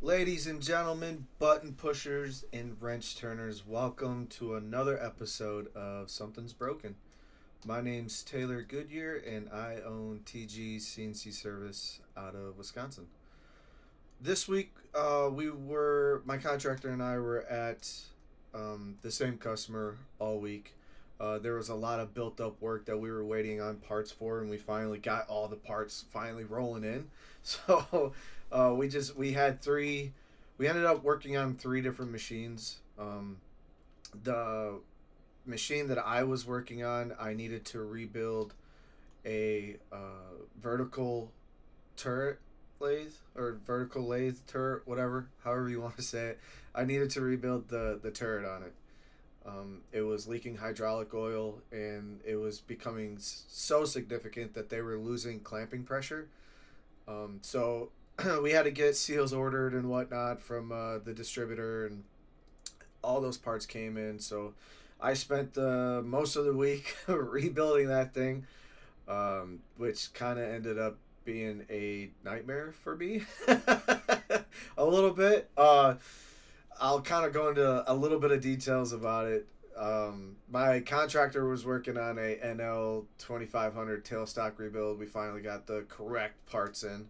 Ladies and gentlemen, button pushers and wrench turners, welcome to another episode of Something's Broken. My name's Taylor Goodyear and I own TG CNC Service out of Wisconsin. This week, my contractor and I were at the same customer all week. There was a lot of built up work that we were waiting on parts for, and we finally got all the parts finally rolling in. So we had three. We ended up working on three different machines. The machine that I was working on, I needed to rebuild a vertical turret lathe or vertical lathe turret, whatever, however you want to say it. I needed to rebuild the turret on it. It was leaking hydraulic oil, and it was becoming so significant that they were losing clamping pressure. So we had to get seals ordered and whatnot from the distributor, and all those parts came in. So I spent most of the week rebuilding that thing, which kind of ended up being a nightmare for me a little bit. I'll kind of go into a little bit of details about it. My contractor was working on a NL 2500 tailstock rebuild. We finally got the correct parts in.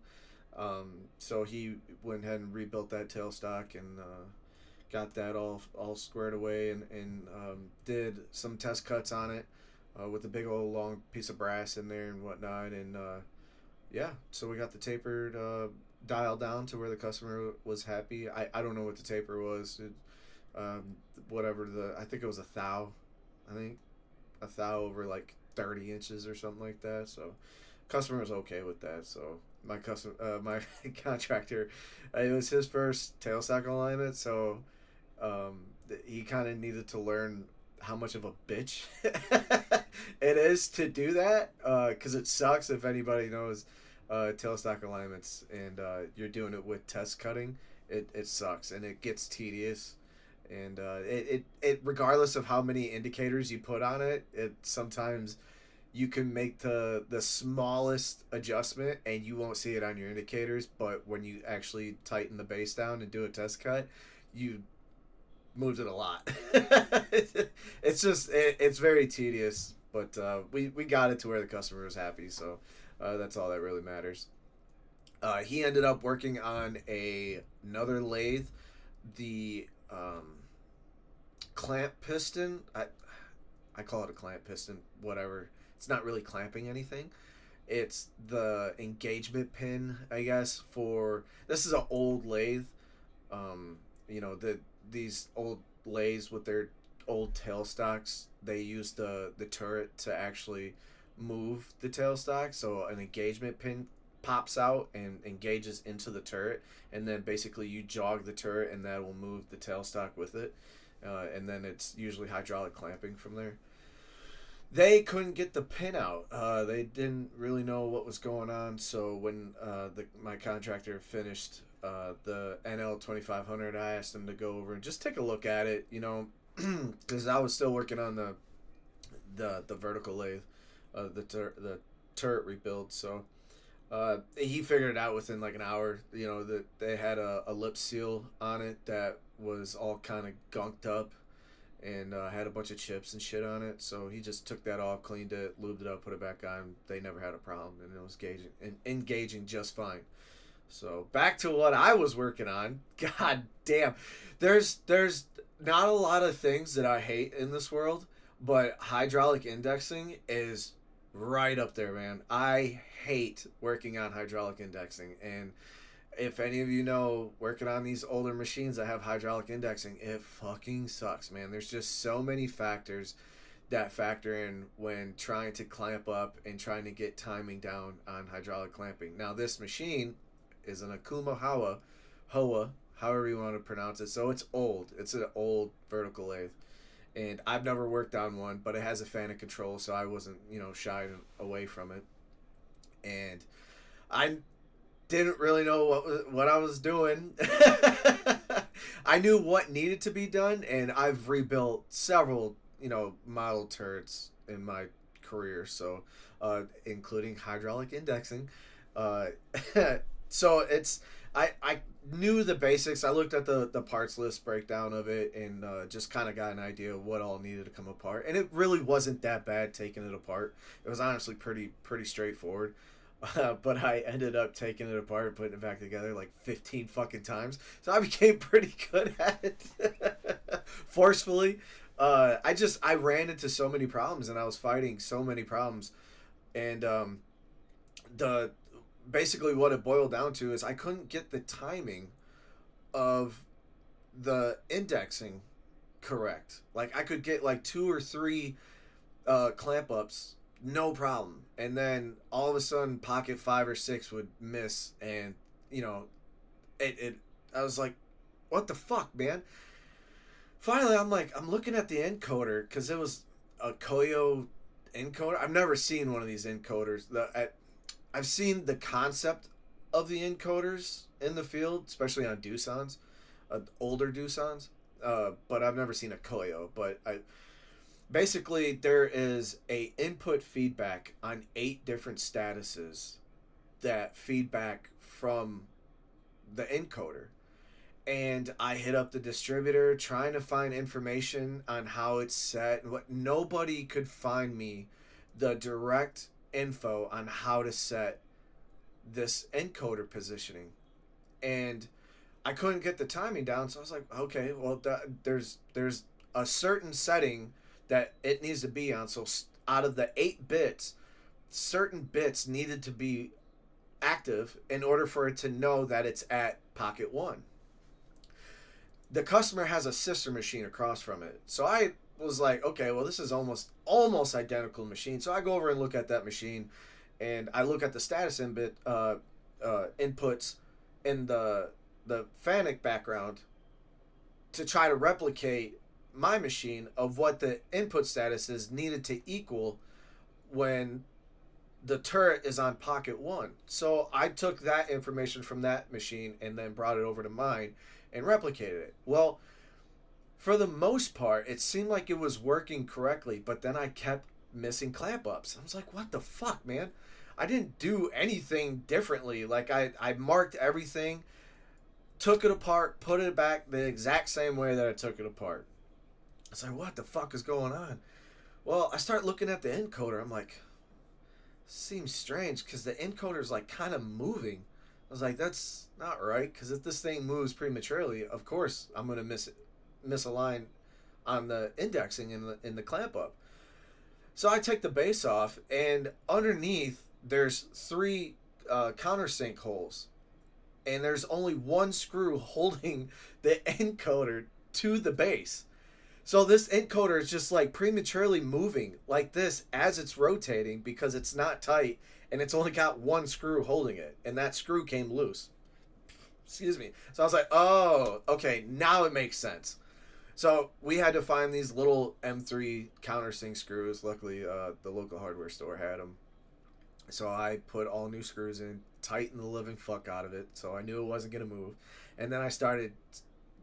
So he went ahead and rebuilt that tailstock and got that all squared away and did some test cuts on it with a big old long piece of brass in there and whatnot. And yeah, so we got the tapered dial down to where the customer was happy. I don't know what the taper was. Whatever I think it was a thou. I think a thou over like 30 inches or something like that. So customer was okay with that. So my contractor, it was his first tailstock alignment. So he kind of needed to learn how much of a bitch it is to do that, because it sucks if anybody knows tailstock alignments and you're doing it with test cutting. It sucks and it gets tedious, and it regardless of how many indicators you put on it, it sometimes you can make the smallest adjustment and you won't see it on your indicators, but when you actually tighten the base down and do a test cut, you moved it a lot. It's very tedious, but we got it to where the customer was happy, so that's all that really matters. He ended up working on another lathe, the clamp piston. I call it a clamp piston, whatever. It's not really clamping anything. It's the engagement pin, I guess. For this is an old lathe. These old lathes with their old tailstocks, they use the turret to actually move the tailstock. So an engagement pin pops out and engages into the turret, and then basically you jog the turret, and that will move the tailstock with it. And then it's usually hydraulic clamping from there. They couldn't get the pin out. They didn't really know what was going on. So when my contractor finished the NL 2500, I asked him to go over and just take a look at it. Because I was still working on the vertical lathe, the turret rebuild. So he figured it out within like an hour. That they had a lip seal on it that was all kind of gunked up and had a bunch of chips and shit on it. So he just took that off, cleaned it, lubed it up, put it back on. They never had a problem, and it was engaging just fine. So back to what I was working on. God damn, there's not a lot of things that I hate in this world, but hydraulic indexing is right up there, man. I hate working on hydraulic indexing, and if any of you know, working on these older machines that have hydraulic indexing, it fucking sucks, man. There's just so many factors that factor in when trying to clamp up and trying to get timing down on hydraulic clamping. Now, this machine is an Akuma Hoa, however you want to pronounce it. So it's old. It's an old vertical lathe. And I've never worked on one, but it has a fan of control, so I wasn't, shying away from it. And I didn't really know what I was doing. I knew what needed to be done, and I've rebuilt several model turrets in my career, so including hydraulic indexing. Uh, so I knew the basics. I looked at the parts list breakdown of it and just kind of got an idea of what all needed to come apart. And it really wasn't that bad taking it apart. It was honestly pretty straightforward. But I ended up taking it apart and putting it back together like 15 fucking times. So I became pretty good at it forcefully. I ran into so many problems and I was fighting so many problems. And the basically what it boiled down to is I couldn't get the timing of the indexing correct. Like I could get like two or three clamp ups, no problem, and then all of a sudden pocket 5 or 6 would miss, and you know, it I was like, what the fuck, man? Finally, I'm looking at the encoder because it was a Koyo encoder. I've never seen one of these encoders. I've seen the concept of the encoders in the field, especially on Doosan's, older Doosan's, but I've never seen a Koyo. But basically there is a input feedback on 8 different statuses that feedback from the encoder. And I hit up the distributor trying to find information on how it's set and what. Nobody could find me the direct info on how to set this encoder positioning, and I couldn't get the timing down. So I was like, okay, well, there's a certain setting that it needs to be on. So out of the 8 bits, certain bits needed to be active in order for it to know that it's at pocket 1. The customer has a sister machine across from it, so I was like, okay, well, this is almost identical machine. So I go over and look at that machine, and I look at the status inputs in the FANUC background to try to replicate my machine of what the input status is needed to equal when the turret is on pocket 1. So I took that information from that machine and then brought it over to mine and replicated it. Well, for the most part, it seemed like it was working correctly, but then I kept missing clamp ups. I was like, what the fuck, man? I didn't do anything differently. Like, I marked everything, took it apart, put it back the exact same way that I took it apart. I was like, what the fuck is going on? Well, I start looking at the encoder. I'm like, seems strange because the encoder is like kind of moving. I was like, that's not right, because if this thing moves prematurely, of course I'm going to miss a line on the indexing in the clamp up. So I take the base off, and underneath there's 3 countersink holes, and there's only 1 screw holding the encoder to the base. So this encoder is just like prematurely moving like this as it's rotating because it's not tight, and it's only got 1 screw holding it, and that screw came loose. Excuse me. So I was like, oh, okay, now it makes sense. So we had to find these little M3 countersink screws. Luckily, the local hardware store had them. So I put all new screws in, tightened the living fuck out of it, so I knew it wasn't going to move. And then I started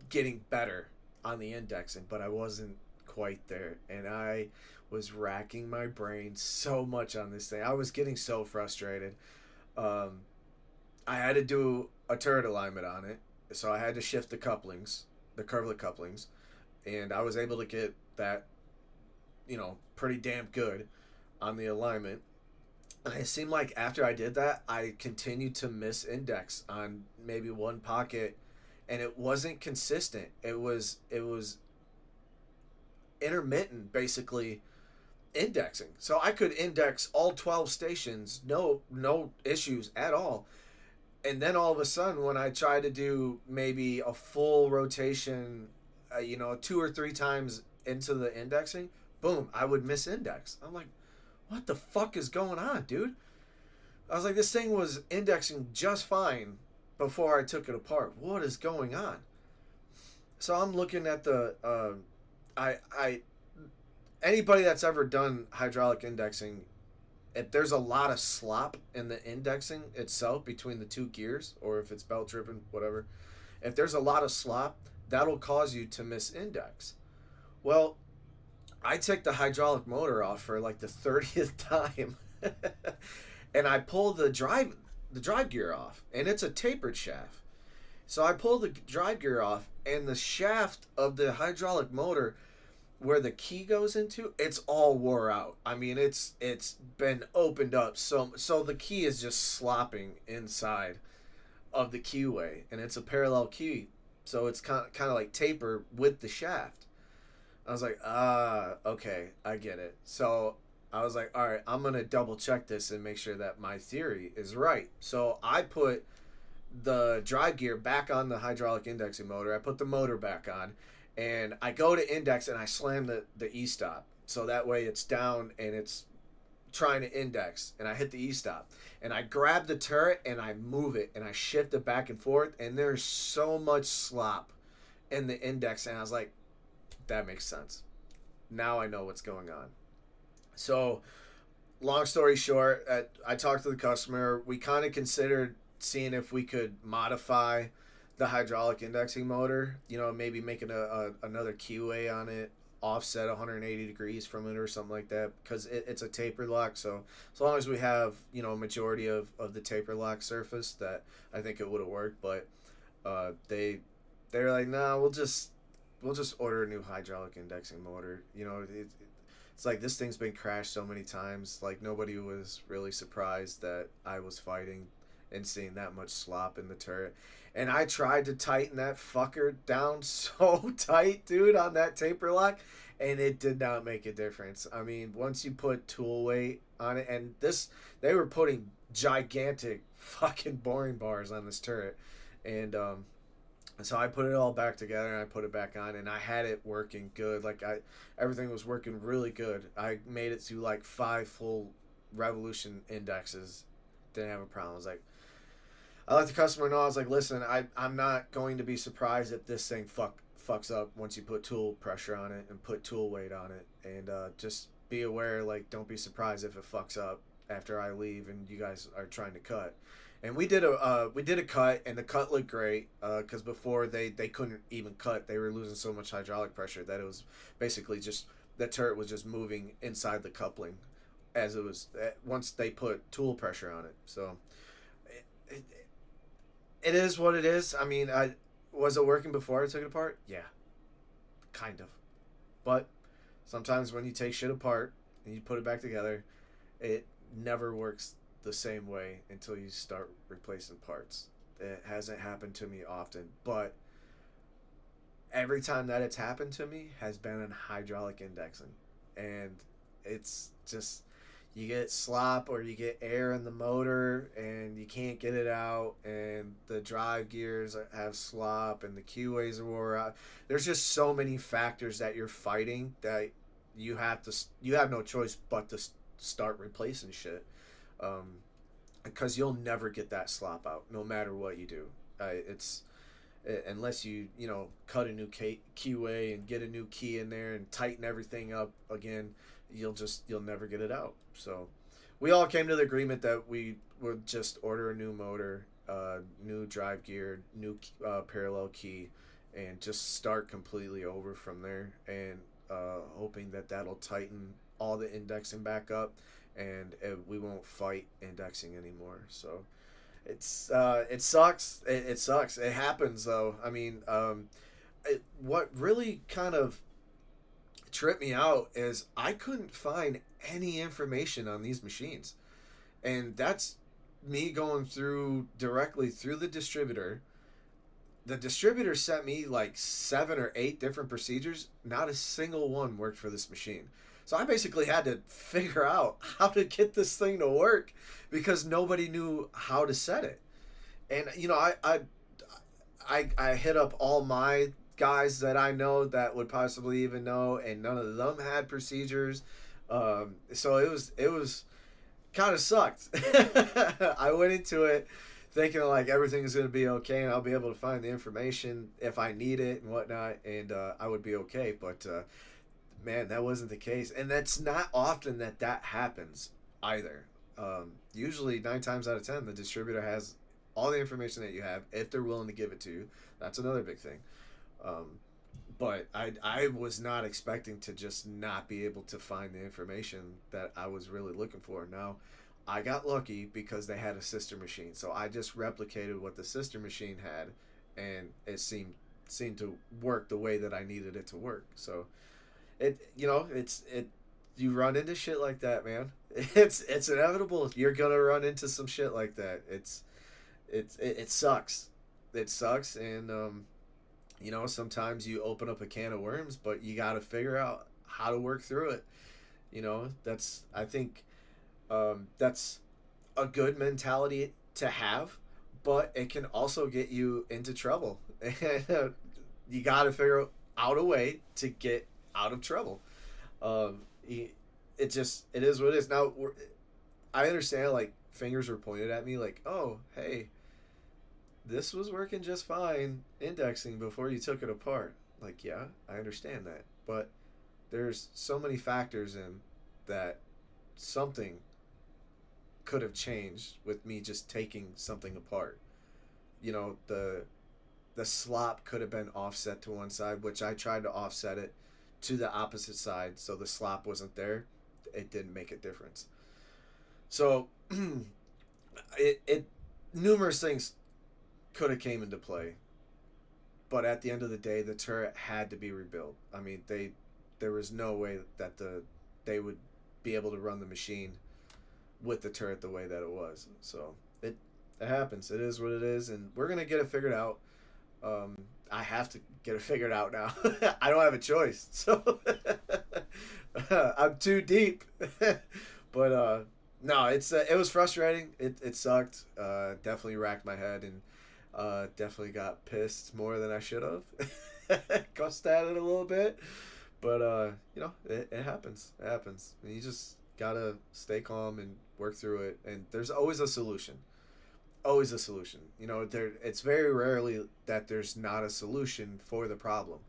getting better on the indexing, but I wasn't quite there. And I was racking my brain so much on this thing. I was getting so frustrated. I had to do a turret alignment on it, so I had to shift the couplings, the curvlet couplings, and I was able to get that, pretty damn good on the alignment. And it seemed like after I did that, I continued to miss index on maybe 1 pocket, and it wasn't consistent. It was intermittent, basically, indexing. So I could index all 12 stations, no issues at all. And then all of a sudden, when I tried to do maybe a full rotation, 2 or 3 times into the indexing, boom, I would miss index. I'm like, what the fuck is going on, dude? I was like, this thing was indexing just fine before I took it apart. What is going on? So I'm looking at the anybody that's ever done hydraulic indexing, if there's a lot of slop in the indexing itself between the 2 gears, or if it's belt driven, whatever, if there's a lot of slop, that'll cause you to misindex. Well, I took the hydraulic motor off for like the 30th time, and I pulled the drive gear off, and it's a tapered shaft. So I pulled the drive gear off, and the shaft of the hydraulic motor where the key goes into, it's all wore out. I mean, it's been opened up, so the key is just slopping inside of the keyway, and it's a parallel key, so it's kind of like taper with the shaft. I was like, okay, I get it. So I was like, all right, I'm gonna double check this and make sure that my theory is right. So I put the drive gear back on the hydraulic indexing motor. I put the motor back on, and I go to index and I slam the e stop, so that way it's down and it's trying to index, and I hit the e stop, and I grab the turret and I move it and I shift it back and forth, and there's so much slop in the index, and I was like, that makes sense. Now I know what's going on. So long story short, I talked to the customer. We kind of considered seeing if we could modify the hydraulic indexing motor. You know, maybe making another keyway on it, offset 180 degrees from it or something like that, because it's a taper lock. So as long as we have, you know, majority of the taper lock surface, that I think it would have worked. But they're like, nah, we'll just order a new hydraulic indexing motor. You know, it's like this thing's been crashed so many times. Like nobody was really surprised that I was fighting and seeing that much slop in the turret. And I tried to tighten that fucker down so tight, dude, on that taper lock, and it did not make a difference. I mean, once you put tool weight on it, and this, they were putting gigantic fucking boring bars on this turret, and so I put it all back together and I put it back on, and I had it working good. Like everything was working really good. I made it through like 5 full revolution indexes. Didn't have a problem. I was like, I let the customer know. I was like, listen, I'm not going to be surprised if this thing fucks up once you put tool pressure on it and put tool weight on it, and just be aware. Like, don't be surprised if it fucks up after I leave and you guys are trying to cut. And we did a cut, and the cut looked great, because before they couldn't even cut. They were losing so much hydraulic pressure that it was basically just the turret was just moving inside the coupling as it was once they put tool pressure on it. So it, it, it is what it is. I mean, I was it working before I took it apart? Yeah, kind of. But sometimes when you take shit apart and you put it back together, it never works the same way until you start replacing parts. It hasn't happened to me often, but every time that it's happened to me has been in hydraulic indexing. And it's just, you get slop or you get air in the motor and you can't get it out, and the drive gears have slop and the keyways are wore out. There's just so many factors that you're fighting that you have no choice but to start replacing shit, um, because you'll never get that slop out no matter what you do. It's unless you cut a new keyway and get a new key in there and tighten everything up again, you'll never get it out. So we all came to the agreement that we would just order a new motor, new drive gear, new parallel key, and just start completely over from there, and hoping that that'll tighten all the indexing back up, and we won't fight indexing anymore. So it sucks. It sucks. It happens though. I mean, what really kind of tripped me out is I couldn't find any information on these machines, and that's me going through directly through the distributor. The distributor sent me like 7 or 8 different procedures. Not a single one worked for this machine. So I basically had to figure out how to get this thing to work because nobody knew how to set it. And I hit up all my guys that I know that would possibly even know, and none of them had procedures. So it was kind of sucked. I went into it thinking like everything is going to be okay and I'll be able to find the information if I need it and whatnot, and I would be okay. But man, that wasn't the case, and that's not often that happens either. Usually 9 times out of 10, the distributor has all the information that you have if they're willing to give it to you. That's another big thing. Um, but I was not expecting to just not be able to find the information that I was really looking for. Now, I got lucky because they had a sister machine, so I just replicated what the sister machine had, and it seemed to work the way that I needed it to work. So it you know it you run into shit like that, man. It's inevitable. You're gonna run into some shit like that. It sucks. It sucks, and sometimes you open up a can of worms, but you got to figure out how to work through it. That's I think that's a good mentality to have, but it can also get you into trouble. And you got to figure out a way to get out of trouble. Um, it is what it is. Now I understand, like, fingers were pointed at me, like, oh hey, this was working just fine indexing before you took it apart. Like, yeah, I understand that, but there's so many factors in that something could have changed with me just taking something apart. The slop could have been offset to one side, which I tried to offset it to the opposite side so the slop wasn't there. It didn't make a difference. So it numerous things could have came into play, but at the end of the day, the turret had to be rebuilt. I mean, there was no way that they would be able to run the machine with the turret the way that it was. So it happens. It is what it is, and we're gonna get it figured out. I have to get it figured out now. I don't have a choice. So I'm too deep. But no, it was frustrating. It sucked. Definitely racked my head, and definitely got pissed more than I should have. Cussed at it a little bit, but it happens. It happens. And you just gotta stay calm and work through it. And there's always a solution. Always a solution. It's very rarely that there's not a solution for the problem.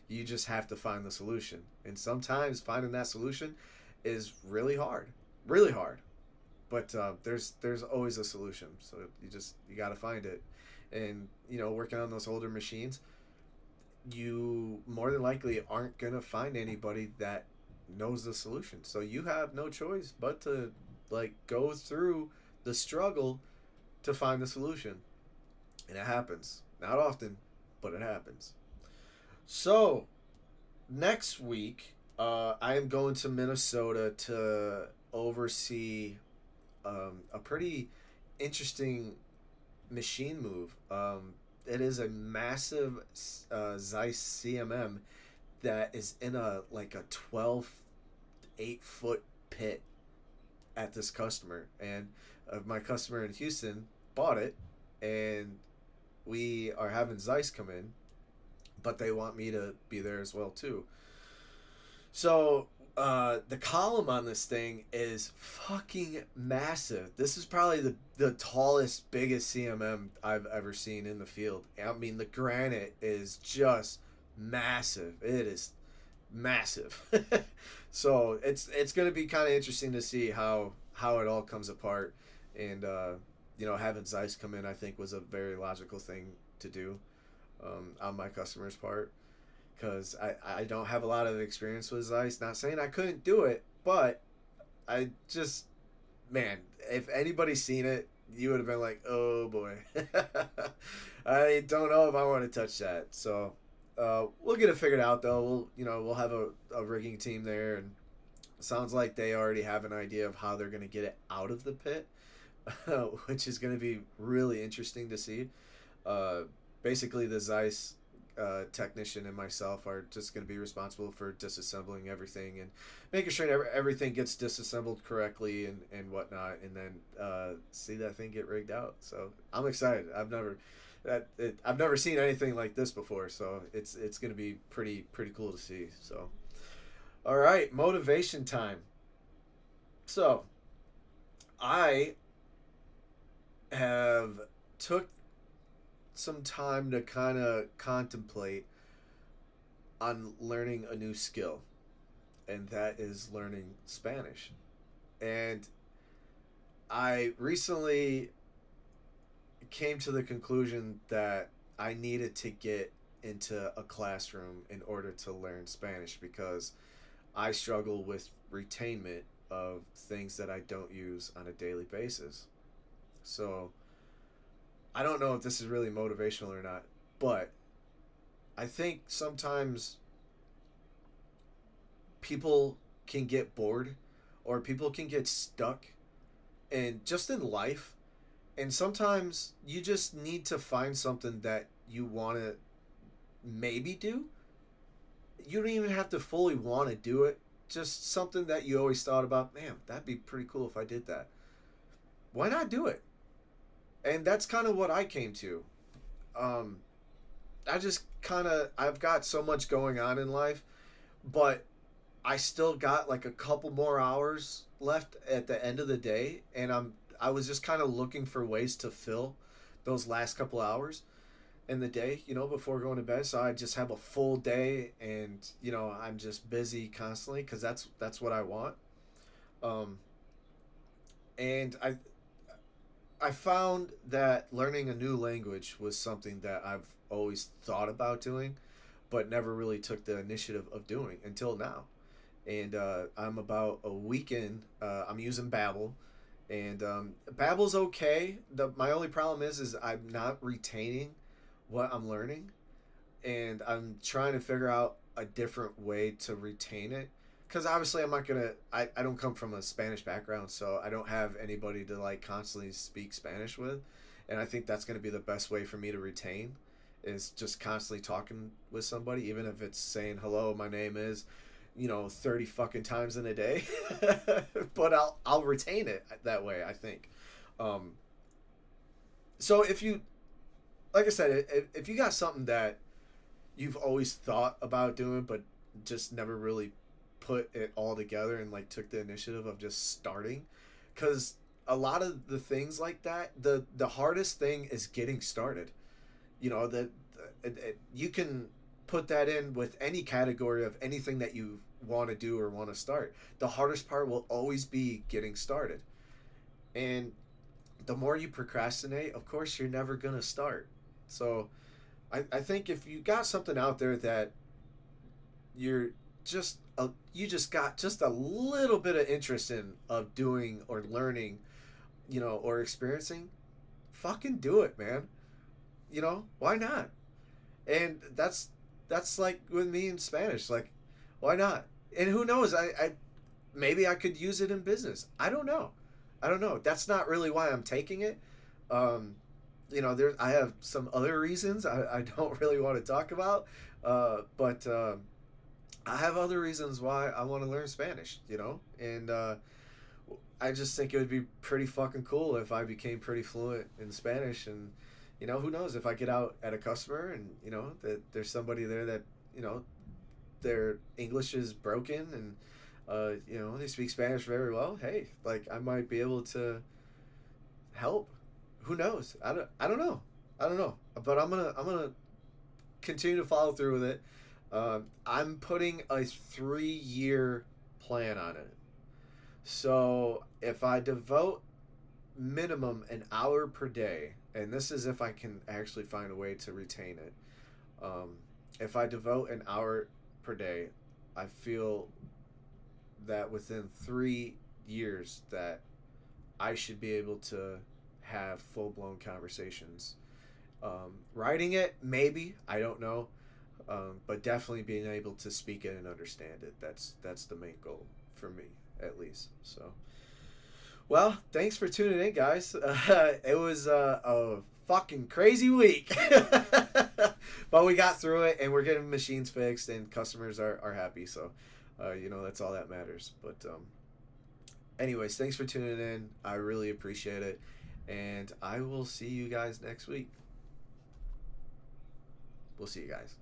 You just have to find the solution. And sometimes finding that solution is really hard. But there's always a solution. So you got to find it. And working on those older machines, you more than likely aren't gonna find anybody that knows the solution. So you have no choice but to, like, go through the struggle to find the solution. And it happens. Not often, but it happens. So, next week, I am going to Minnesota to oversee a pretty interesting machine move. It is a massive Zeiss CMM that is in a 8-foot pit at this customer, and my customer in Houston bought it, and we are having Zeiss come in, but they want me to be there as well too. So the column on this thing is fucking massive. This is probably the tallest, biggest CMM I've ever seen in the field. I mean, the granite is just massive. It is massive. So it's going to be kind of interesting to see how it all comes apart. And having Zeiss come in, I think, was a very logical thing to do on my customer's part, because I don't have a lot of experience with Zeiss. Not saying I couldn't do it, but I just, man, if anybody's seen it, you would have been like, oh boy. I don't know if I want to touch that. So we'll get it figured out, though. We'll have a rigging team there, and it sounds like they already have an idea of how they're going to get it out of the pit, which is going to be really interesting to see. Basically, the Zeiss technician and myself are just going to be responsible for disassembling everything and making sure everything gets disassembled correctly and whatnot, and then see that thing get rigged out. So I'm excited. I've never seen anything like this before, so it's going to be pretty cool to see. So, all right, motivation time. So I have took some time to kind of contemplate on learning a new skill, and that is learning Spanish. And I recently came to the conclusion that I needed to get into a classroom in order to learn Spanish, because I struggle with retainment of things that I don't use on a daily basis. So I don't know if this is really motivational or not, But I think sometimes people can get bored or people can get stuck and just in life, and sometimes you just need to find something that you want to maybe do. You don't even have to fully want to do it, just something that you always thought about. Man, that'd be pretty cool if I did that. Why not do it? And that's kind of what I came to. um I just kind of, I've got so much going on in life, but I still got like a couple more hours left at the end of the day, and I was just kind of looking for ways to fill those last couple hours in the day, before going to bed. So I just have a full day, and I'm just busy constantly because that's what I want. Um, and I found that learning a new language was something that I've always thought about doing, but never really took the initiative of doing until now. And I'm about a weekend. I'm using Babbel, and Babbel's okay. My only problem is I'm not retaining what I'm learning, and I'm trying to figure out a different way to retain it. Because obviously I'm not gonna. I don't come from a Spanish background, so I don't have anybody to like constantly speak Spanish with, and I think that's gonna be the best way for me to retain, is just constantly talking with somebody, even if it's saying hello, my name is, 30 fucking times in a day. But I'll retain it that way, I think. Um, so if you, like I said, if you got something that you've always thought about doing, but just never really put it all together and like took the initiative of just starting, because a lot of the things like that, the hardest thing is getting started. That you can put that in with any category of anything that you want to do or want to start. The hardest part will always be getting started, and the more you procrastinate, of course you're never gonna start. So I think if you got something out there that you're you just got just a little bit of interest in of doing or learning, or experiencing, fucking do it, man. Why not? And that's like with me in Spanish, like, why not? And who knows, I maybe I could use it in business. I don't know. That's not really why I'm taking it. There, I have some other reasons I don't really want to talk about, but I have other reasons why I want to learn Spanish. And I just think it would be pretty fucking cool if I became pretty fluent in Spanish. And who knows, if I get out at a customer and that there's somebody there that their English is broken, and they speak Spanish very well. Hey, like, I might be able to help. Who knows? I don't know. I don't know. But I'm gonna continue to follow through with it. I'm putting a 3-year plan on it. So if I devote minimum an hour per day, and this is if I can actually find a way to retain it. If I devote an hour per day, I feel that within 3 years that I should be able to have full blown conversations. Writing it, maybe, I don't know, but definitely being able to speak it and understand it. That's the main goal for me, at least. So, well, thanks for tuning in, guys. It was a fucking crazy week, but we got through it, and we're getting machines fixed, and customers are happy. So, that's all that matters. But anyways, thanks for tuning in. I really appreciate it, and I will see you guys next week. We'll see you guys.